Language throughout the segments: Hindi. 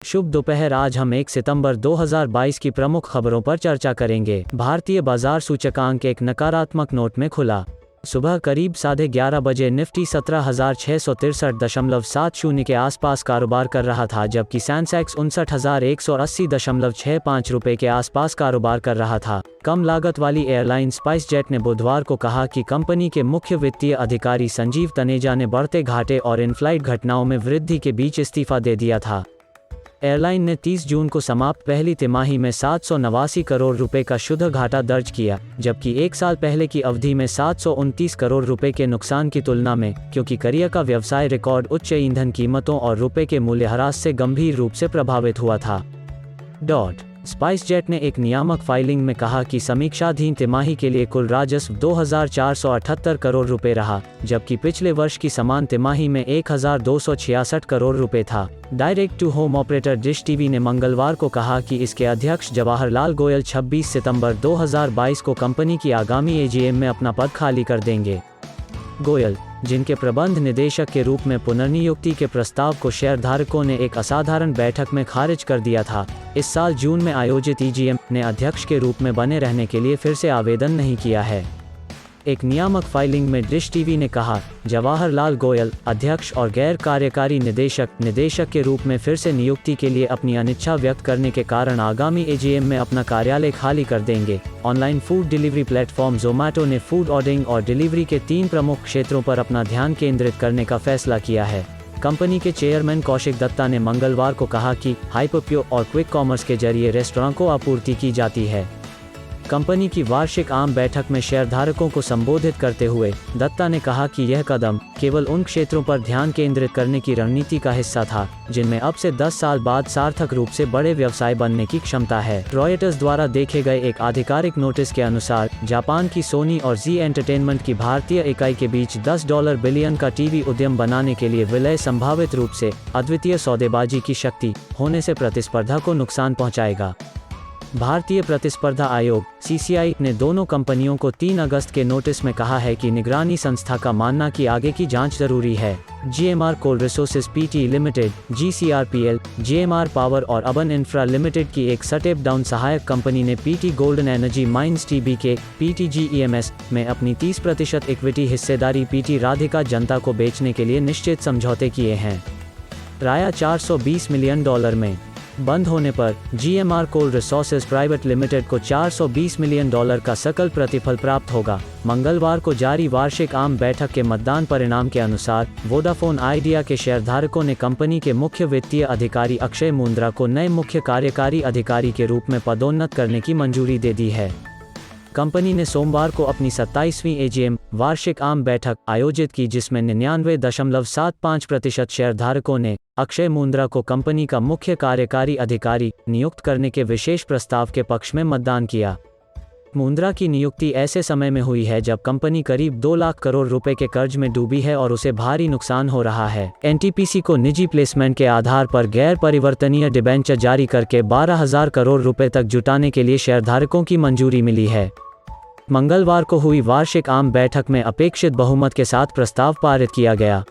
शुभ दोपहर। आज हम 1 सितंबर 2022 की प्रमुख खबरों पर चर्चा करेंगे। भारतीय बाजार सूचकांक एक नकारात्मक नोट में खुला। सुबह करीब 11:30 बजे निफ्टी 17,663.70 के आसपास कारोबार कर रहा था, जबकि सेंसेक्स 59,180.65 रुपये के आसपास कारोबार कर रहा था। कम लागत वाली एयरलाइन स्पाइसजेट ने बुधवार को कहा कि कंपनी के मुख्य वित्तीय अधिकारी संजीव तनेजा ने बढ़ते घाटे और इनफ्लाइट घटनाओं में वृद्धि के बीच इस्तीफा दे दिया था। एयरलाइन ने 30 जून को समाप्त पहली तिमाही में 789 करोड़ रुपए का शुद्ध घाटा दर्ज किया, जबकि एक साल पहले की अवधि में 729 करोड़ रुपए के नुकसान की तुलना में, क्योंकि कोरिया का व्यवसाय रिकॉर्ड उच्च ईंधन कीमतों और रुपए के मूल्यह्रास से गंभीर रूप से प्रभावित हुआ था। स्पाइसजेट ने एक नियामक फाइलिंग में कहा कि समीक्षाधीन तिमाही के लिए कुल राजस्व 2,478 करोड़ रुपए रहा, जबकि पिछले वर्ष की समान तिमाही में 1,266 करोड़ रुपए था। Direct to home operator dish TV ने मंगलवार को कहा कि इसके अध्यक्ष जवाहरलाल गोयल 26 सितंबर 2022 को कंपनी की आगामी एजीएम में अपना पद खाली कर देंगे। गोयल, जिनके प्रबंध निदेशक के रूप में पुनर्नियुक्ति के प्रस्ताव को शेयरधारकों ने एक असाधारण बैठक में खारिज कर दिया था, इस साल जून में आयोजित ईजीएम ने अध्यक्ष के रूप में बने रहने के लिए फिर से आवेदन नहीं किया है। एक नियामक फाइलिंग में डिश टीवी ने कहा, जवाहरलाल गोयल, अध्यक्ष और गैर कार्यकारी निदेशक के रूप में फिर से नियुक्ति के लिए अपनी अनिच्छा व्यक्त करने के कारण आगामी एजीएम में अपना कार्यालय खाली कर देंगे। Online food delivery platform Zomato ने फूड ऑर्डरिंग और डिलीवरी के 3 प्रमुख क्षेत्रों पर अपना ध्यान केंद्रित करने का फैसला किया है। कंपनी के चेयरमैन कौशिक दत्ता ने मंगलवार को कहा कि हाइपरप्यो और क्विक कॉमर्स के जरिए रेस्टोरेंट को आपूर्ति की जाती है। कंपनी की वार्षिक आम बैठक में शेयरधारकों को संबोधित करते हुए दत्ता ने कहा कि यह कदम केवल उन क्षेत्रों पर ध्यान केंद्रित करने की रणनीति का हिस्सा था जिनमें अब से 10 साल बाद सार्थक रूप से बड़े व्यवसाय बनने की क्षमता है। रॉयटर्स द्वारा देखे गए एक आधिकारिक नोटिस के अनुसार जापान की सोनी और जी एंटरटेनमेंट की भारतीय इकाई के बीच $10 बिलियन का टीवी उद्यम बनाने के लिए विलय संभावित रूप से अद्वितीय सौदेबाजी की शक्ति होने से प्रतिस्पर्धा को नुकसान पहुंचाएगा। भारतीय प्रतिस्पर्धा आयोग (सीसीआई) ने दोनों कंपनियों को 3 अगस्त के नोटिस में कहा है कि निगरानी संस्था का मानना कि आगे की जांच जरूरी है। GMR coal resources PT limited (GCRPL), GMR power और अबन इंफ्रा लिमिटेड की एक स्टेप डाउन सहायक कंपनी ने PT golden energy mines TBK (PTGEMS) में अपनी 30% इक्विटी हिस्सेदारी पीटी राधिका जनता को बेचने के लिए निश्चित समझौते किए हैं। राया $420 मिलियन में बंद होने पर GMR coal resources private limited को $420 मिलियन का सकल प्रतिफल प्राप्त होगा। मंगलवार को जारी वार्षिक आम बैठक के मतदान परिणाम के अनुसार वोडाफोन आइडिया के शेयरधारकों ने कंपनी के मुख्य वित्तीय अधिकारी अक्षय मुंद्रा को नए मुख्य कार्यकारी अधिकारी के रूप में पदोन्नत करने की मंजूरी दे दी है। कंपनी ने सोमवार को अपनी 27वीं एजीएम वार्षिक आम बैठक आयोजित की, जिसमें 99.75% शेयरधारकों ने अक्षय मुंद्रा को कंपनी का मुख्य कार्यकारी अधिकारी नियुक्त करने के विशेष प्रस्ताव के पक्ष में मतदान किया। मुंद्रा की नियुक्ति ऐसे समय में हुई है जब कंपनी करीब 2 लाख करोड़ रुपए के कर्ज में डूबी है और उसे भारी नुकसान हो रहा है। एनटीपीसी को निजी प्लेसमेंट के आधार पर गैर परिवर्तनीय डिबेंचर जारी करके 12,000 करोड़ रुपए तक जुटाने के लिए शेयरधारकों की मंजूरी मिली है। मंगलवार को हुई वार्षिक आम बैठक में अपेक्षित बहुमत के साथ प्रस्ताव पारित किया गया।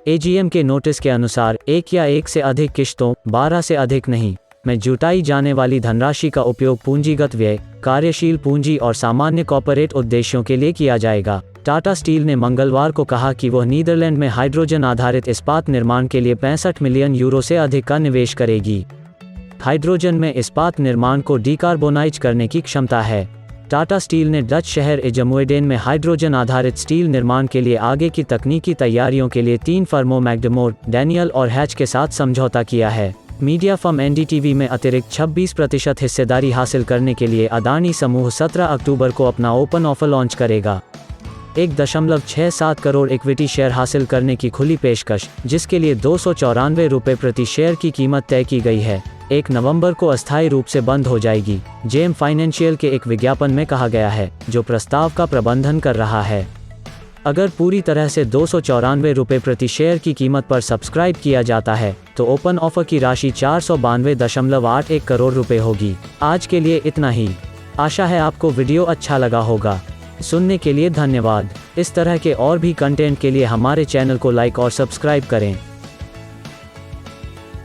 एजीएम के नोटिस के अनुसार एक या एक से अधिक किश्तों 12 से अधिक नहीं में जुटाई जाने वाली धनराशि का उपयोग पूंजीगत व्यय, कार्यशील पूंजी और सामान्य कॉर्पोरेट उद्देश्यों के लिए किया जाएगा। टाटा स्टील ने मंगलवार को कहा कि वह नीदरलैंड में हाइड्रोजन आधारित इस्पात निर्माण के लिए 65 मिलियन यूरो से अधिक का निवेश करेगी। हाइड्रोजन में इस्पात निर्माण को डीकार्बोनाइज करने की क्षमता है। टाटा स्टील ने डच शहर इजमुइडेन में हाइड्रोजन आधारित स्टील निर्माण के लिए आगे की तकनीकी तैयारियों के लिए 3 फर्मों मैकडमोर, डैनियल और हैच के साथ समझौता किया है। मीडिया फर्म एनडीटीवी में अतिरिक्त 26% हिस्सेदारी हासिल करने के लिए अदानी समूह 17 अक्टूबर को अपना ओपन ऑफर लॉन्च करेगा। 1.67 करोड़ इक्विटी शेयर हासिल करने की खुली पेशकश, जिसके लिए 294 रुपये प्रति शेयर की कीमत तय की गई है, 1 नवंबर को अस्थायी रूप से बंद हो जाएगी। जेम फाइनेंशियल के एक विज्ञापन में कहा गया है, जो प्रस्ताव का प्रबंधन कर रहा है। अगर पूरी तरह से 294 रुपये प्रति शेयर की कीमत पर सब्सक्राइब किया जाता है तो ओपन ऑफर की राशि 492.81 करोड़ रुपए होगी। आज के लिए इतना ही। आशा है आपको वीडियो अच्छा लगा होगा। सुनने के लिए धन्यवाद। इस तरह के और भी कंटेंट के लिए हमारे चैनल को लाइक और सब्सक्राइब करें।